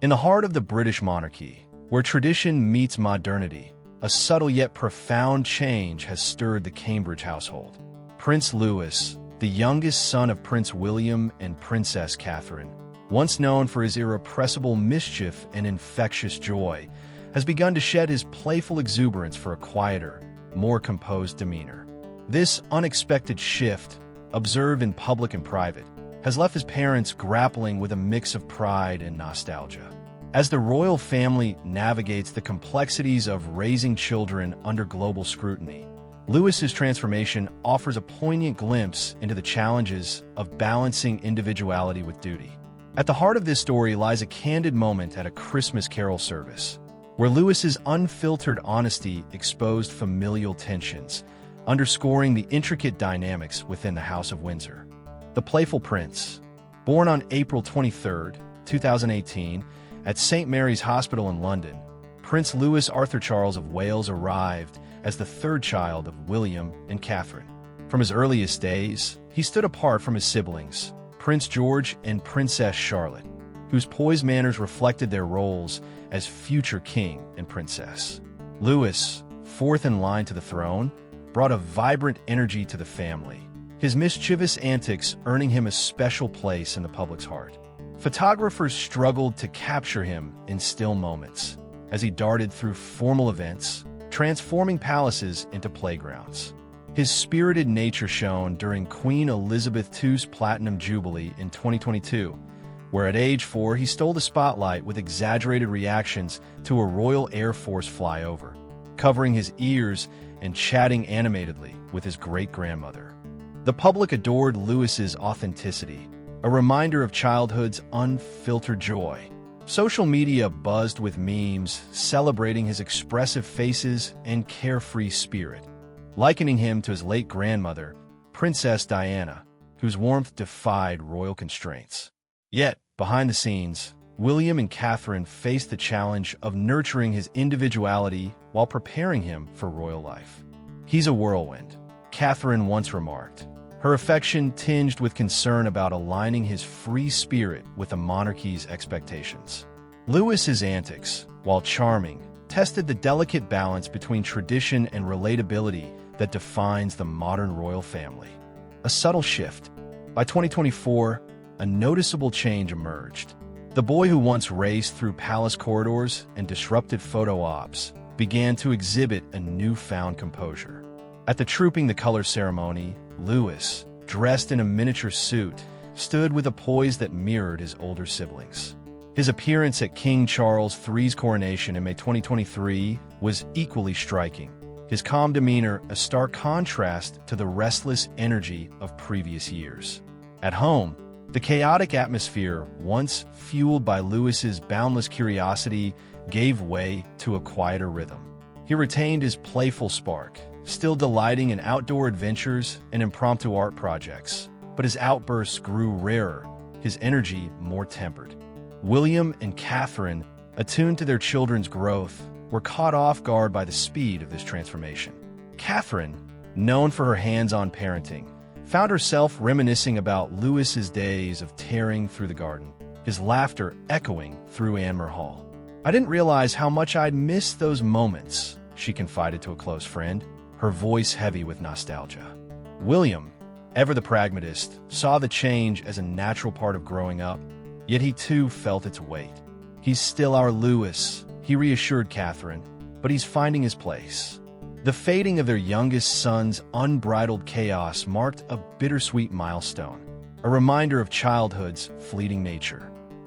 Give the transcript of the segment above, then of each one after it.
In the heart of the British monarchy, where tradition meets modernity, a subtle yet profound change has stirred the Cambridge household. Prince Louis, the youngest son of Prince William and Princess Catherine, once known for his irrepressible mischief and infectious joy, has begun to shed his playful exuberance for a quieter, more composed demeanor. This unexpected shift, observed in public and private, has left his parents grappling with a mix of pride and nostalgia. As the royal family navigates the complexities of raising children under global scrutiny, Louis's transformation offers a poignant glimpse into the challenges of balancing individuality with duty. At the heart of this story lies a candid moment at a Christmas carol service, where Louis's unfiltered honesty exposed familial tensions, underscoring the intricate dynamics within the House of Windsor. The Playful Prince, born on April 23, 2018, at St. Mary's Hospital in London, Prince Louis Arthur Charles of Wales arrived as the third child of William and Catherine. From his earliest days, he stood apart from his siblings, Prince George and Princess Charlotte, whose poised manners reflected their roles as future king and princess. Louis, fourth in line to the throne, brought a vibrant energy to the family, his mischievous antics earning him a special place in the public's heart. Photographers struggled to capture him in still moments as he darted through formal events, transforming palaces into playgrounds. His spirited nature shone during Queen Elizabeth II's Platinum Jubilee in 2022, where at age 4 he stole the spotlight with exaggerated reactions to a Royal Air Force flyover, covering his ears and chatting animatedly with his great-grandmother. The public adored Louis's authenticity, a reminder of childhood's unfiltered joy. Social media buzzed with memes celebrating his expressive faces and carefree spirit, likening him to his late grandmother, Princess Diana, whose warmth defied royal constraints. Yet, behind the scenes, William and Catherine faced the challenge of nurturing his individuality while preparing him for royal life. "He's a whirlwind," Catherine once remarked, her affection tinged with concern about aligning his free spirit with the monarchy's expectations. Louis's antics, while charming, tested the delicate balance between tradition and relatability that defines the modern royal family. A subtle shift. By 2024, a noticeable change emerged. The boy who once raced through palace corridors and disrupted photo ops began to exhibit a newfound composure. At the Trooping the Colors ceremony, Louis, dressed in a miniature suit, stood with a poise that mirrored his older siblings. His appearance at King Charles III's coronation in May 2023 was equally striking, his calm demeanor a stark contrast to the restless energy of previous years. At home, the chaotic atmosphere, once fueled by Louis's boundless curiosity, gave way to a quieter rhythm. He retained his playful spark, still delighting in outdoor adventures and impromptu art projects, but his outbursts grew rarer, his energy more tempered. William and Catherine, attuned to their children's growth, were caught off guard by the speed of this transformation. Catherine, known for her hands-on parenting, found herself reminiscing about Louis's days of tearing through the garden, his laughter echoing through Anmer Hall. "I didn't realize how much I'd missed those moments," she confided to a close friend, her voice heavy with nostalgia. William, ever the pragmatist, saw the change as a natural part of growing up, yet he too felt its weight. "He's still our Louis," he reassured Catherine, "but he's finding his place." The fading of their youngest son's unbridled chaos marked a bittersweet milestone, a reminder of childhood's fleeting nature.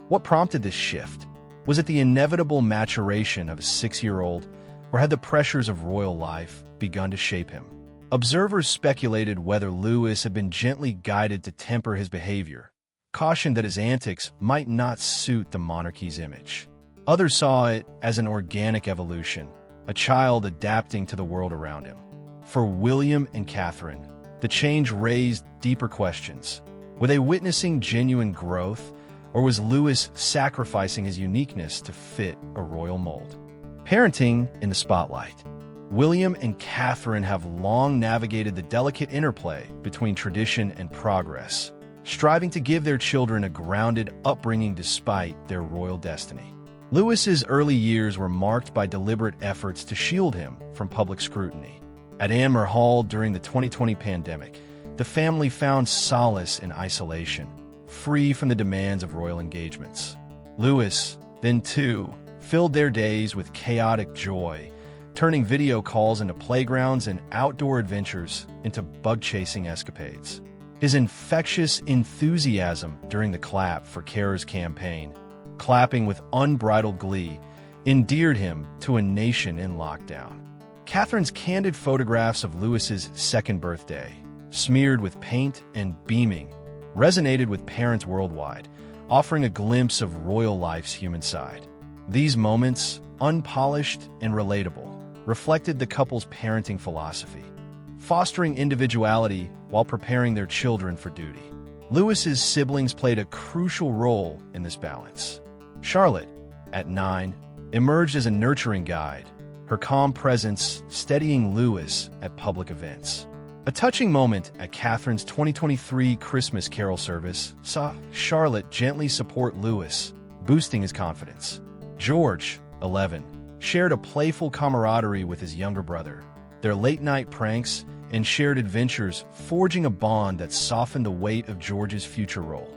What prompted this shift? Was it the inevitable maturation of a 6-year-old, or had the pressures of royal life begun to shape him? Observers speculated whether Louis had been gently guided to temper his behavior, cautioned that his antics might not suit the monarchy's image. Others saw it as an organic evolution, a child adapting to the world around him. For William and Catherine, the change raised deeper questions. Were they witnessing genuine growth, or was Louis sacrificing his uniqueness to fit a royal mold? Parenting in the spotlight. William and Catherine have long navigated the delicate interplay between tradition and progress, striving to give their children a grounded upbringing despite their royal destiny. Lewis's early years were marked by deliberate efforts to shield him from public scrutiny. At Anmer Hall during the 2020 pandemic, the family found solace in isolation, free from the demands of royal engagements. Lewis, then too, filled their days with chaotic joy, turning video calls into playgrounds and outdoor adventures into bug-chasing escapades. His infectious enthusiasm during the Clap for Carers campaign, clapping with unbridled glee, endeared him to a nation in lockdown. Catherine's candid photographs of Lewis's second birthday, smeared with paint and beaming, resonated with parents worldwide, offering a glimpse of royal life's human side. These moments, unpolished and relatable, reflected the couple's parenting philosophy, fostering individuality while preparing their children for duty. Lewis's siblings played a crucial role in this balance. Charlotte, at 9, emerged as a nurturing guide, her calm presence steadying Lewis at public events. A touching moment at Catherine's 2023 Christmas Carol service saw Charlotte gently support Lewis, boosting his confidence. George, 11, shared a playful camaraderie with his younger brother, their late-night pranks and shared adventures forging a bond that softened the weight of George's future role.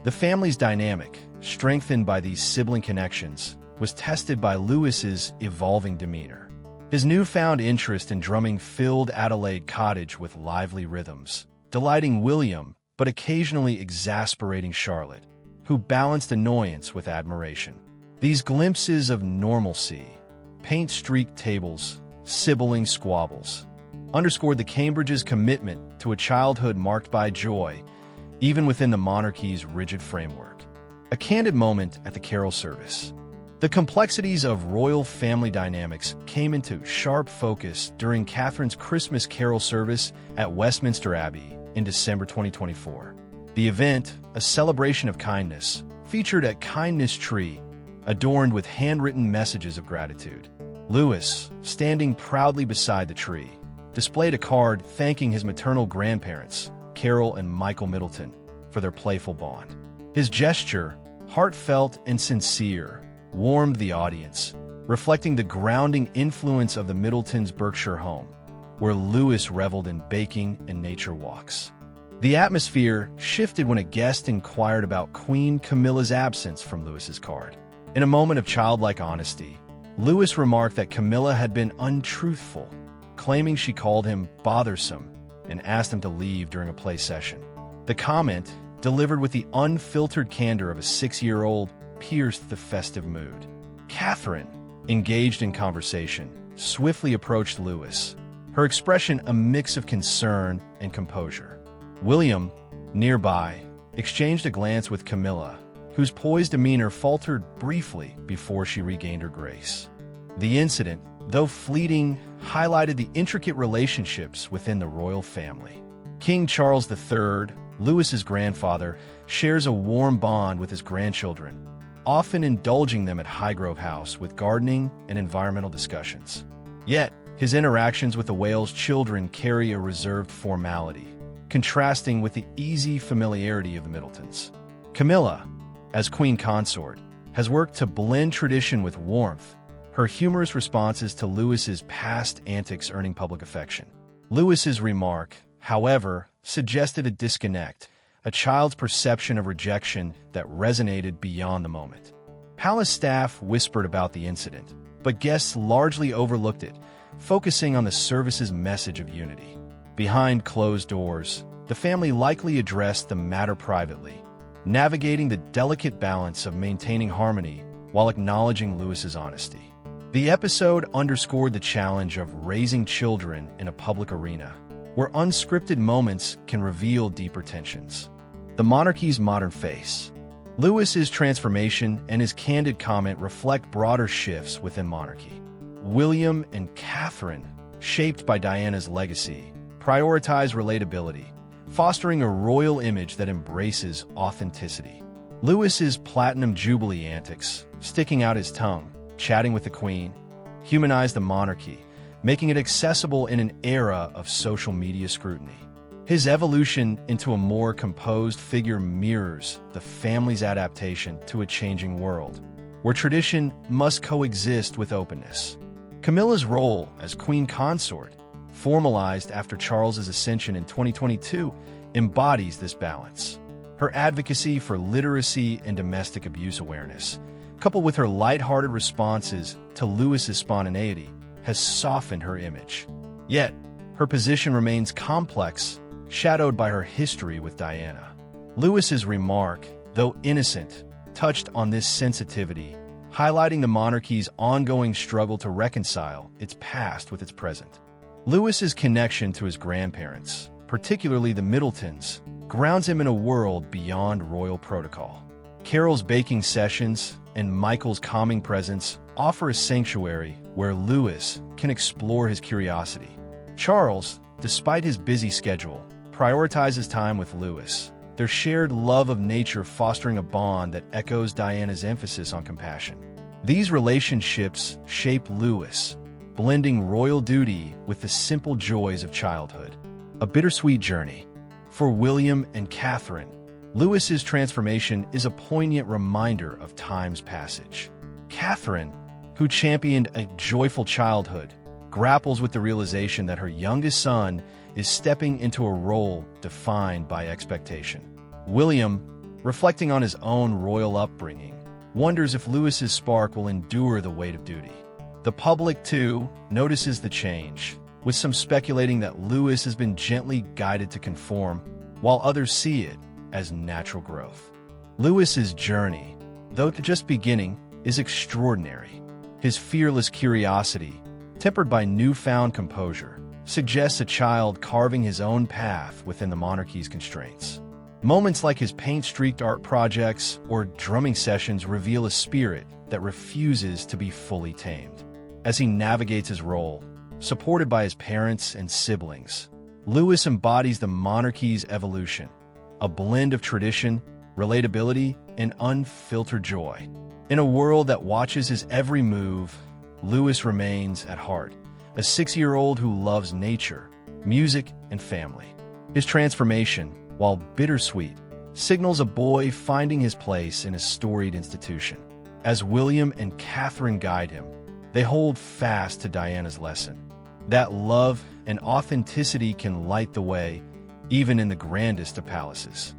The family's dynamic, strengthened by these sibling connections, was tested by Lewis's evolving demeanor. His newfound interest in drumming filled Adelaide Cottage with lively rhythms, delighting William but occasionally exasperating Charlotte, who balanced annoyance with admiration. These glimpses of normalcy, paint-streaked tables, sibling squabbles, underscored the Cambridge's commitment to a childhood marked by joy, even within the monarchy's rigid framework. A candid moment at the carol service. The complexities of royal family dynamics came into sharp focus during Catherine's Christmas carol service at Westminster Abbey in December 2024. The event, a celebration of kindness, featured a kindness tree adorned with handwritten messages of gratitude. Lewis, standing proudly beside the tree, displayed a card thanking his maternal grandparents, Carol and Michael Middleton, for their playful bond. His gesture, heartfelt and sincere, warmed the audience, reflecting the grounding influence of the Middletons' Berkshire home, where Lewis reveled in baking and nature walks. The atmosphere shifted when a guest inquired about Queen Camilla's absence from Lewis's card. In a moment of childlike honesty, Lewis remarked that Camilla had been untruthful, claiming she called him bothersome and asked him to leave during a play session. The comment, delivered with the unfiltered candor of a 6-year-old, pierced the festive mood. Catherine, engaged in conversation, swiftly approached Lewis, her expression a mix of concern and composure. William, nearby, exchanged a glance with Camilla, whose poised demeanor faltered briefly before she regained her grace. The incident, though fleeting, highlighted the intricate relationships within the royal family. King Charles III, Lewis's grandfather, shares a warm bond with his grandchildren, often indulging them at Highgrove House with gardening and environmental discussions. Yet, his interactions with the Wales children carry a reserved formality, contrasting with the easy familiarity of the Middletons. Camilla, as Queen Consort, has worked to blend tradition with warmth, her humorous responses to Lewis's past antics earning public affection. Lewis's remark, however, suggested a disconnect, a child's perception of rejection that resonated beyond the moment. Palace staff whispered about the incident, but guests largely overlooked it, focusing on the service's message of unity. Behind closed doors, the family likely addressed the matter privately, navigating the delicate balance of maintaining harmony while acknowledging Lewis's honesty. The episode underscored the challenge of raising children in a public arena, where unscripted moments can reveal deeper tensions. The monarchy's modern face. Lewis's transformation and his candid comment reflect broader shifts within monarchy. William and Catherine, shaped by Diana's legacy, prioritize relatability, fostering a royal image that embraces authenticity. Lewis's platinum Jubilee antics, sticking out his tongue, chatting with the Queen, humanized the monarchy, making it accessible in an era of social media scrutiny. His evolution into a more composed figure mirrors the family's adaptation to a changing world, where tradition must coexist with openness. Camilla's role as queen consort, formalized after Charles's ascension in 2022, embodies this balance. Her advocacy for literacy and domestic abuse awareness, coupled with her lighthearted responses to Louis's spontaneity, has softened her image. Yet, her position remains complex, shadowed by her history with Diana. Louis's remark, though innocent, touched on this sensitivity, highlighting the monarchy's ongoing struggle to reconcile its past with its present. Louis's connection to his grandparents, particularly the Middletons, grounds him in a world beyond royal protocol. Carol's baking sessions and Michael's calming presence offer a sanctuary where Louis can explore his curiosity. Charles, despite his busy schedule, prioritizes time with Louis, their shared love of nature fostering a bond that echoes Diana's emphasis on compassion. These relationships shape Louis, blending royal duty with the simple joys of childhood. A bittersweet journey. For William and Catherine, Louis's transformation is a poignant reminder of time's passage. Catherine, who championed a joyful childhood, grapples with the realization that her youngest son is stepping into a role defined by expectation. William, reflecting on his own royal upbringing, wonders if Louis's spark will endure the weight of duty. The public, too, notices the change, with some speculating that Louis has been gently guided to conform, while others see it as natural growth. Louis's journey, though just beginning, is extraordinary. His fearless curiosity, tempered by newfound composure, suggests a child carving his own path within the monarchy's constraints. Moments like his paint-streaked art projects or drumming sessions reveal a spirit that refuses to be fully tamed. As he navigates his role, supported by his parents and siblings, Louis embodies the monarchy's evolution, a blend of tradition, relatability, and unfiltered joy. In a world that watches his every move, Louis remains, at heart, a 6-year-old who loves nature, music, and family. His transformation, while bittersweet, signals a boy finding his place in a storied institution. As William and Catherine guide him, they hold fast to Diana's lesson, that love and authenticity can light the way, even in the grandest of palaces.